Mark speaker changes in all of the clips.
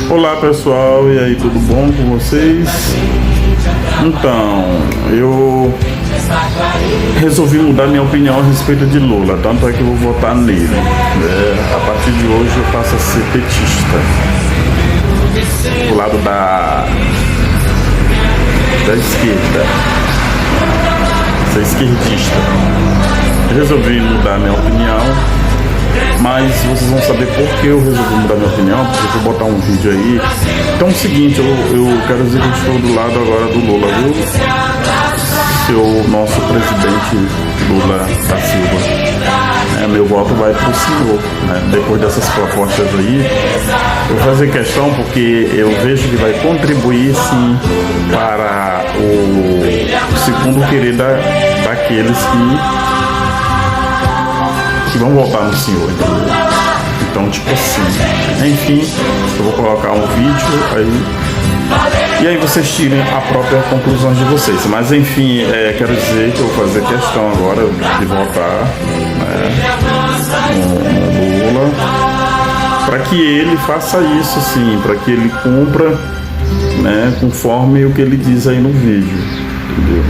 Speaker 1: Olá pessoal, e aí, tudo bom com vocês? Então, eu resolvi mudar minha opinião a respeito de Lula, tanto é que eu vou votar nele. A partir de hoje eu passo a ser petista, do lado da esquerda, ser esquerdista. Eu resolvi mudar minha opinião, mas vocês vão saber por que eu resolvi mudar minha opinião, porque eu vou botar um vídeo aí. Então é o seguinte, eu quero dizer que eu estou do lado agora do Lula, viu? Seu nosso presidente Lula da Silva. Meu voto vai para o senhor, né? Depois dessas propostas aí. Eu vou fazer questão porque eu vejo que vai contribuir sim para o segundo querer daqueles que vão votar no senhor, entendeu? Então, tipo assim, enfim, eu vou colocar um vídeo aí e aí vocês tirem a própria conclusão de vocês. Mas enfim, quero dizer que eu vou fazer questão agora de votar, no Lula, para que ele faça isso sim, para que ele cumpra, né, conforme o que ele diz aí no vídeo, entendeu?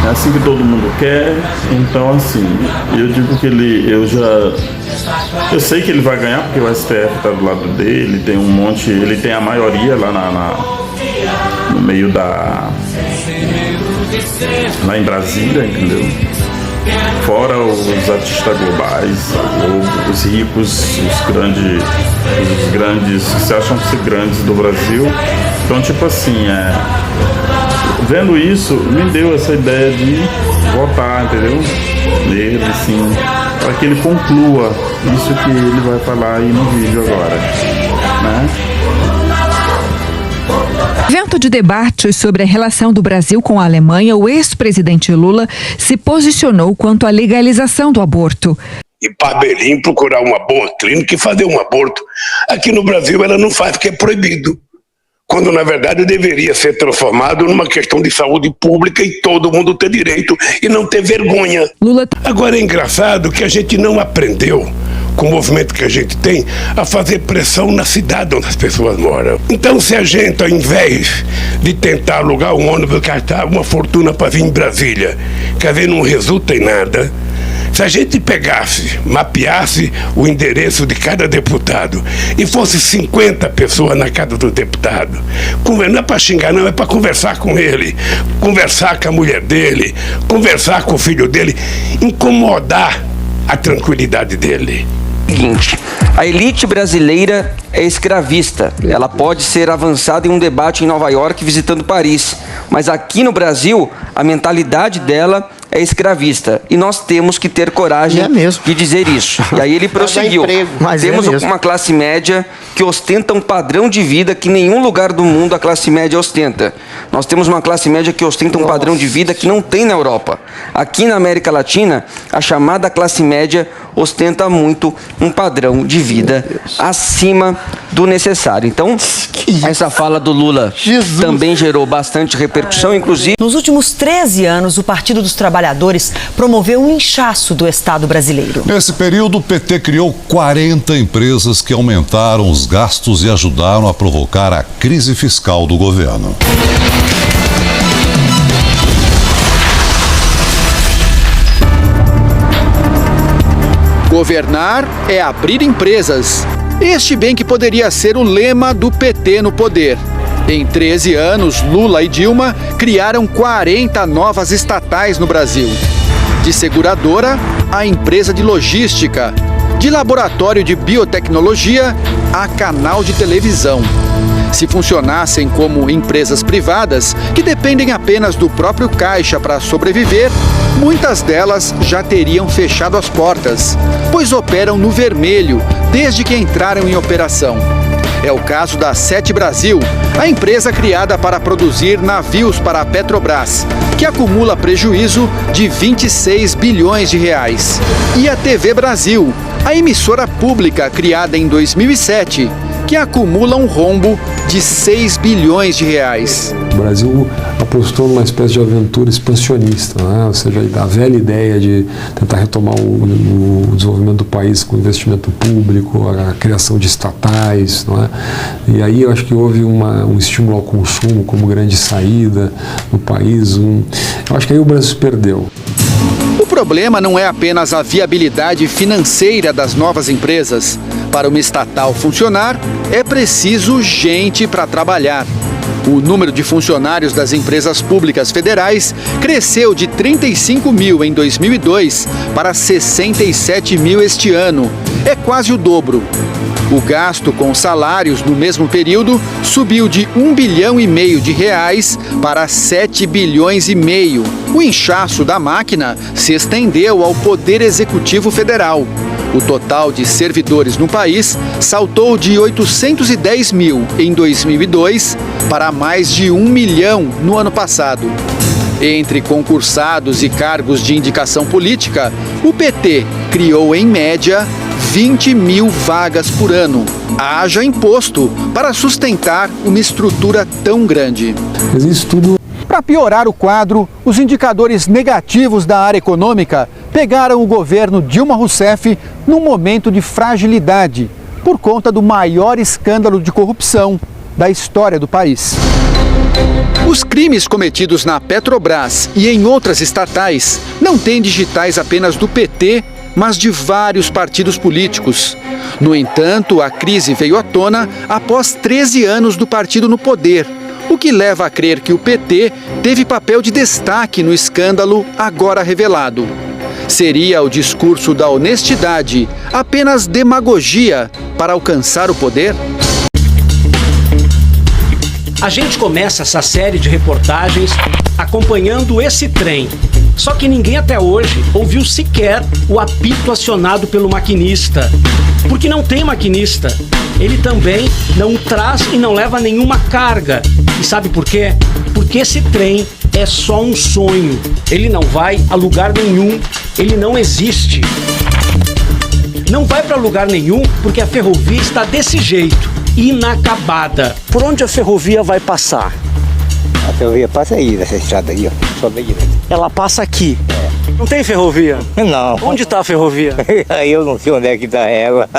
Speaker 1: É assim que todo mundo quer, então assim, eu digo que eu sei que ele vai ganhar porque o STF tá do lado dele, tem um monte, ele tem a maioria lá no meio lá em Brasília, entendeu? Fora os artistas globais, os ricos, os grandes, que se acham ser grandes do Brasil. Então, tipo assim, vendo isso, me deu essa ideia de votar, entendeu? Nele, sim, para que ele conclua isso que ele vai falar aí no vídeo agora, né?
Speaker 2: Evento de debates sobre a relação do Brasil com a Alemanha, o ex-presidente Lula se posicionou quanto à legalização do aborto.
Speaker 3: E para Berlim procurar uma boa clínica e fazer um aborto. Aqui no Brasil ela não faz porque é proibido. Quando na verdade deveria ser transformado numa questão de saúde pública e todo mundo ter direito e não ter vergonha.
Speaker 2: Lula...
Speaker 3: Agora é engraçado que a gente não aprendeu, com o movimento que a gente tem, a fazer pressão na cidade onde as pessoas moram. Então se a gente, ao invés de tentar alugar um ônibus, gastar uma fortuna para vir em Brasília, quer ver, não resulta em nada. Se a gente pegasse, mapeasse o endereço de cada deputado e fosse 50 pessoas na casa do deputado, não é para xingar não, é para conversar com ele, conversar com a mulher dele, conversar com o filho dele, incomodar a tranquilidade dele.
Speaker 4: Seguinte, a elite brasileira é escravista. Ela pode ser avançada em um debate em Nova York visitando Paris, mas aqui no Brasil a mentalidade dela é escravista e nós temos que ter coragem de dizer isso. E aí ele prosseguiu: temos uma classe média que ostenta um padrão de vida que nenhum lugar do mundo a classe média ostenta. Nós temos uma classe média que ostenta um padrão de vida que não tem na Europa. Aqui na América Latina, a chamada classe média ostenta muito um padrão de vida acima do necessário. Então, essa fala do Lula também gerou bastante repercussão, inclusive...
Speaker 5: Nos últimos 13 anos, o Partido dos Trabalhadores promoveu um inchaço do Estado brasileiro.
Speaker 6: Nesse período, o PT criou 40 empresas que aumentaram os gastos e ajudaram a provocar a crise fiscal do governo.
Speaker 7: Governar é abrir empresas. Este bem que poderia ser o lema do PT no poder. Em 13 anos, Lula e Dilma criaram 40 novas estatais no Brasil. De seguradora a empresa de logística, de laboratório de biotecnologia a canal de televisão. Se funcionassem como empresas privadas, que dependem apenas do próprio caixa para sobreviver, muitas delas já teriam fechado as portas, pois operam no vermelho desde que entraram em operação. É o caso da Sete Brasil, a empresa criada para produzir navios para a Petrobras, que acumula prejuízo de 26 bilhões de reais. E a TV Brasil, a emissora pública criada em 2007, que acumula um rombo de 6 bilhões de reais.
Speaker 8: O Brasil apostou numa espécie de aventura expansionista, né? Ou seja, a velha ideia de tentar retomar o desenvolvimento do país com investimento público, a criação de estatais, não é? E aí eu acho que houve um estímulo ao consumo como grande saída no país. Eu acho que aí o Brasil se perdeu.
Speaker 7: O problema não é apenas a viabilidade financeira das novas empresas. Para uma estatal funcionar, é preciso gente para trabalhar. O número de funcionários das empresas públicas federais cresceu de 35 mil em 2002 para 67 mil este ano. É quase o dobro. O gasto com salários no mesmo período subiu de R$ 1,5 bilhão de reais para 7,5 bilhões. O inchaço da máquina se estendeu ao Poder Executivo Federal. O total de servidores no país saltou de 810 mil em 2002 para mais de 1 milhão no ano passado. Entre concursados e cargos de indicação política, o PT criou, em média, 20 mil vagas por ano. Haja imposto para sustentar uma estrutura tão grande.
Speaker 8: Existe tudo.
Speaker 7: Para piorar o quadro, os indicadores negativos da área econômica pegaram o governo Dilma Rousseff num momento de fragilidade, por conta do maior escândalo de corrupção da história do país. Os crimes cometidos na Petrobras e em outras estatais não têm digitais apenas do PT, mas de vários partidos políticos. No entanto, a crise veio à tona após 13 anos do partido no poder, o que leva a crer que o PT teve papel de destaque no escândalo agora revelado. Seria o discurso da honestidade apenas demagogia para alcançar o poder?
Speaker 9: A gente começa essa série de reportagens acompanhando esse trem. Só que ninguém até hoje ouviu sequer o apito acionado pelo maquinista. Porque não tem maquinista. Ele também não traz e não leva nenhuma carga. E sabe por quê? Porque esse trem é só um sonho. Ele não vai a lugar nenhum. Ele não existe. Não vai para lugar nenhum porque a ferrovia está desse jeito, inacabada. Por onde a ferrovia vai passar?
Speaker 10: A ferrovia passa aí, nessa estrada aí, ó. Só bem direito.
Speaker 9: Ela passa aqui. Não tem ferrovia?
Speaker 10: Não.
Speaker 9: Onde está a ferrovia?
Speaker 10: Aí eu não sei onde é que está ela.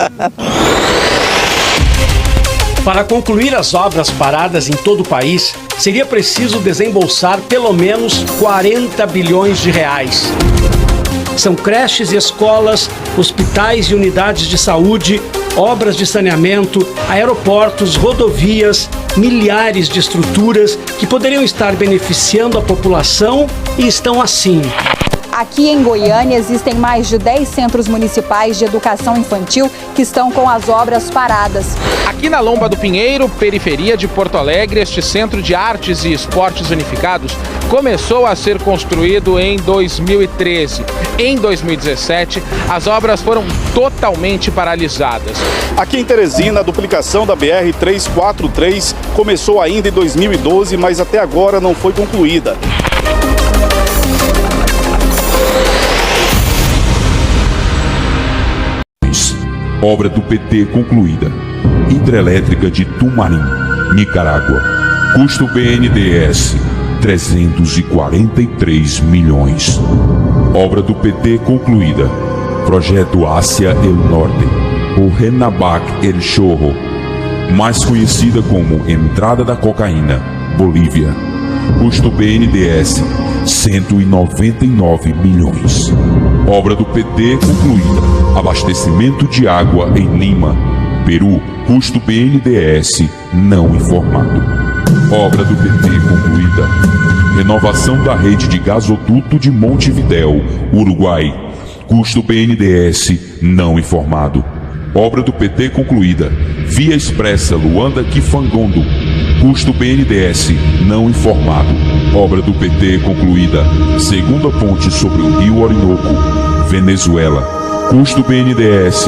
Speaker 9: Para concluir as obras paradas em todo o país, seria preciso desembolsar pelo menos 40 bilhões de reais. São creches e escolas, hospitais e unidades de saúde, obras de saneamento, aeroportos, rodovias, milhares de estruturas que poderiam estar beneficiando a população e estão assim.
Speaker 11: Aqui em Goiânia existem mais de 10 centros municipais de educação infantil que estão com as obras paradas.
Speaker 12: Aqui na Lomba do Pinheiro, periferia de Porto Alegre, este Centro de Artes e Esportes Unificados começou a ser construído em 2013. Em 2017, as obras foram totalmente paralisadas.
Speaker 13: Aqui em Teresina, a duplicação da BR-343 começou ainda em 2012, mas até agora não foi concluída.
Speaker 14: Obra do PT concluída. Hidrelétrica de Tumarim, Nicarágua. Custo BNDES, 343 milhões. Obra do PT concluída. Projeto Ásia El Norte, ou Renabac El Chorro, mais conhecida como Entrada da Cocaína, Bolívia. Custo BNDES, 199 milhões. Obra do PT concluída. Abastecimento de água em Lima, Peru. Custo BNDES não informado. Obra do PT concluída. Renovação da rede de gasoduto de Montevidéu, Uruguai. Custo BNDES não informado. Obra do PT concluída. Via Expressa Luanda-Kifangondo. Custo BNDES não informado. Obra do PT concluída. Segunda ponte sobre o Rio Orinoco, Venezuela. Custo BNDES,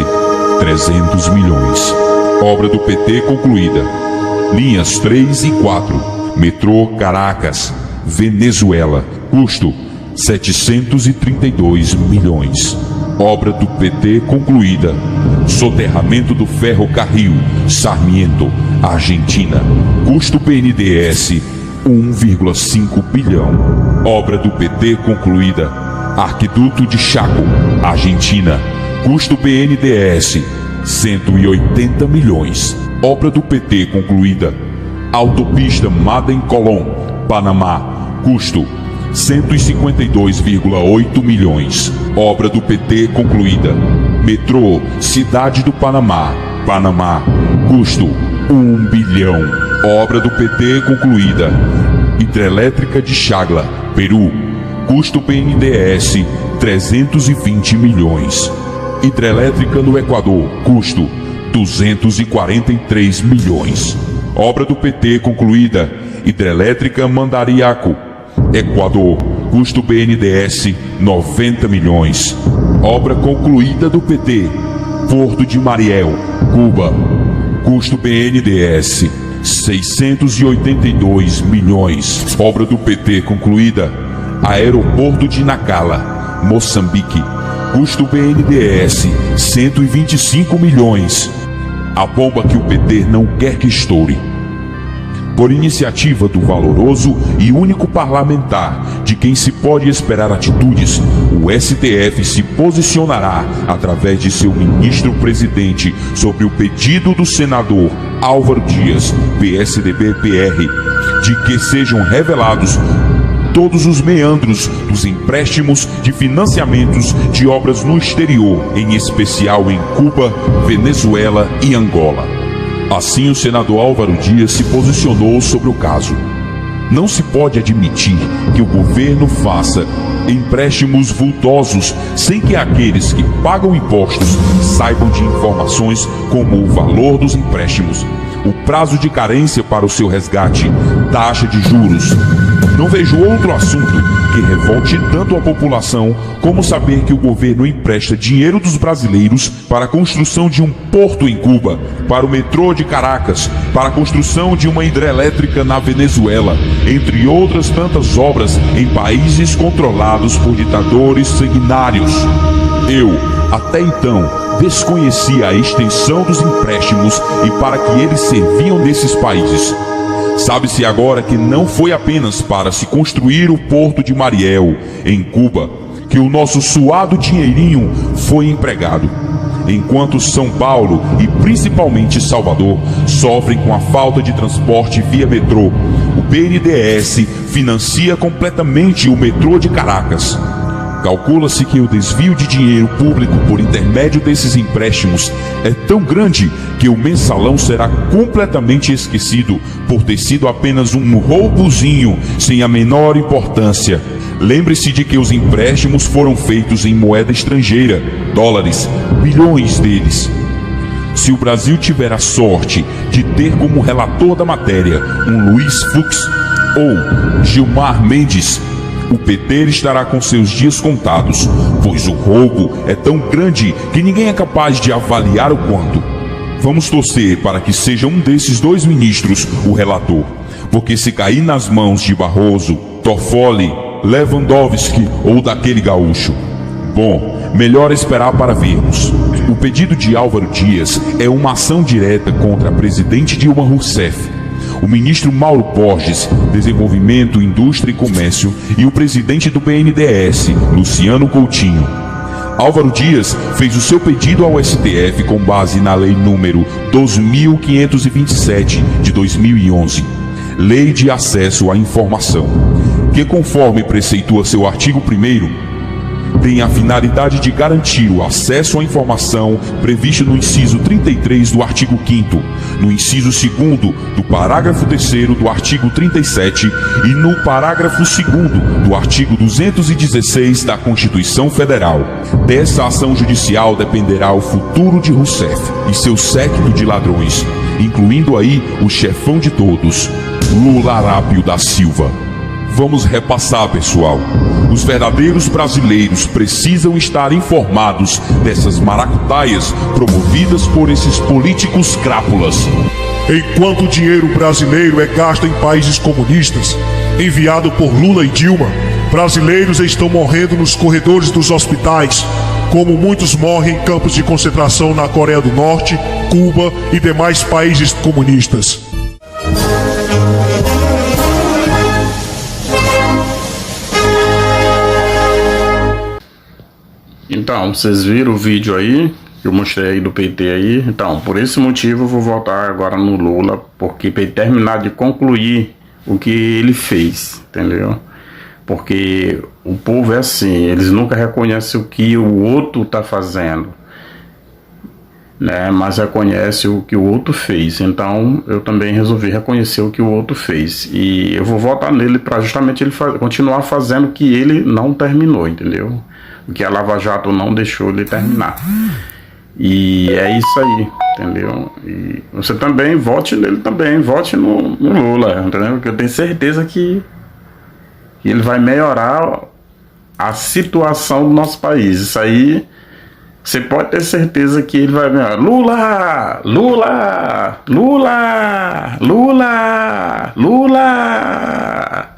Speaker 14: 300 milhões. Obra do PT concluída. Linhas 3 e 4. Metrô Caracas, Venezuela. Custo 732 milhões. Obra do PT concluída. Soterramento do ferrocarril Sarmiento, Argentina. Custo BNDES, 1,5 bilhão. Obra do PT concluída. Arquiduto de Chaco, Argentina. Custo BNDES, 180 milhões. Obra do PT concluída. Autopista Madem-Colón, Panamá. Custo 152,8 milhões. Obra do PT concluída. Metrô Cidade do Panamá, Panamá. Custo 1 bilhão. Obra do PT concluída. Hidrelétrica de Chagla, Peru. Custo BNDES 320 milhões. Hidrelétrica no Equador. Custo 243 milhões. Obra do PT concluída. Hidrelétrica Mandariaco, Equador. Custo BNDES 90 milhões. Obra concluída do PT. Porto de Mariel, Cuba. Custo BNDES 682 milhões. Obra do PT concluída. Aeroporto de Nacala, Moçambique. Custo BNDES 125 milhões. A bomba que o PT não quer que estoure. Por iniciativa do valoroso e único parlamentar de quem se pode esperar atitudes, o STF se posicionará através de seu ministro-presidente sobre o pedido do senador Álvaro Dias, PSDB-PR, de que sejam revelados todos os meandros dos empréstimos de financiamentos de obras no exterior, em especial em Cuba, Venezuela e Angola. Assim, o senador Álvaro Dias se posicionou sobre o caso. Não se pode admitir que o governo faça empréstimos vultosos sem que aqueles que pagam impostos saibam de informações como o valor dos empréstimos, o prazo de carência para o seu resgate, taxa de juros. Não vejo outro assunto que revolte tanto a população como saber que o governo empresta dinheiro dos brasileiros para a construção de um porto em Cuba, para o metrô de Caracas, para a construção de uma hidrelétrica na Venezuela, entre outras tantas obras em países controlados por ditadores sanguinários. Eu, até então, desconhecia a extensão dos empréstimos e para que eles serviam nesses países. Sabe-se agora que não foi apenas para se construir o Porto de Mariel, em Cuba, que o nosso suado dinheirinho foi empregado. Enquanto São Paulo e principalmente Salvador sofrem com a falta de transporte via metrô, o BNDES financia completamente o metrô de Caracas. Calcula-se que o desvio de dinheiro público por intermédio desses empréstimos é tão grande que o mensalão será completamente esquecido por ter sido apenas um roubozinho sem a menor importância. Lembre-se de que os empréstimos foram feitos em moeda estrangeira, dólares, bilhões deles. Se o Brasil tiver a sorte de ter como relator da matéria um Luiz Fux ou Gilmar Mendes, o PT estará com seus dias contados, pois o roubo é tão grande que ninguém é capaz de avaliar o quanto. Vamos torcer para que seja um desses dois ministros o relator, porque se cair nas mãos de Barroso, Toffoli, Lewandowski ou daquele gaúcho, bom, melhor esperar para vermos. O pedido de Álvaro Dias é uma ação direta contra a presidente Dilma Rousseff, o ministro Mauro Borges, Desenvolvimento, Indústria e Comércio, e o presidente do BNDES, Luciano Coutinho. Álvaro Dias fez o seu pedido ao STF com base na Lei número 12.527 de 2011, Lei de Acesso à Informação, que, conforme preceitua seu artigo 1º, tem a finalidade de garantir o acesso à informação previsto no inciso 33 do artigo 5º, no inciso 2º do parágrafo 3º do artigo 37 e no parágrafo 2º do artigo 216 da Constituição Federal. Dessa ação judicial dependerá o futuro de Rousseff e seu séquito de ladrões, incluindo aí o chefão de todos, Lula Arápio da Silva. Vamos repassar, pessoal. Os verdadeiros brasileiros precisam estar informados dessas maracutaias promovidas por esses políticos crápulas.
Speaker 15: Enquanto o dinheiro brasileiro é gasto em países comunistas, enviado por Lula e Dilma, brasileiros estão morrendo nos corredores dos hospitais, como muitos morrem em campos de concentração na Coreia do Norte, Cuba e demais países comunistas.
Speaker 1: Então, vocês viram o vídeo aí, que eu mostrei aí do PT aí. Então, por esse motivo eu vou votar agora no Lula, porque para ele terminar de concluir o que ele fez, entendeu? Porque o povo é assim, eles nunca reconhecem o que o outro está fazendo, né? Mas reconhece o que o outro fez. Então eu também resolvi reconhecer o que o outro fez, e eu vou votar nele para justamente ele continuar fazendo o que ele não terminou, entendeu? O que a Lava Jato não deixou ele terminar. E é isso aí, entendeu? E você também vote nele também, vote no Lula, entendeu? Porque eu tenho certeza que ele vai melhorar a situação do nosso país. Isso aí, você pode ter certeza que ele vai melhorar. Lula! Lula! Lula! Lula! Lula!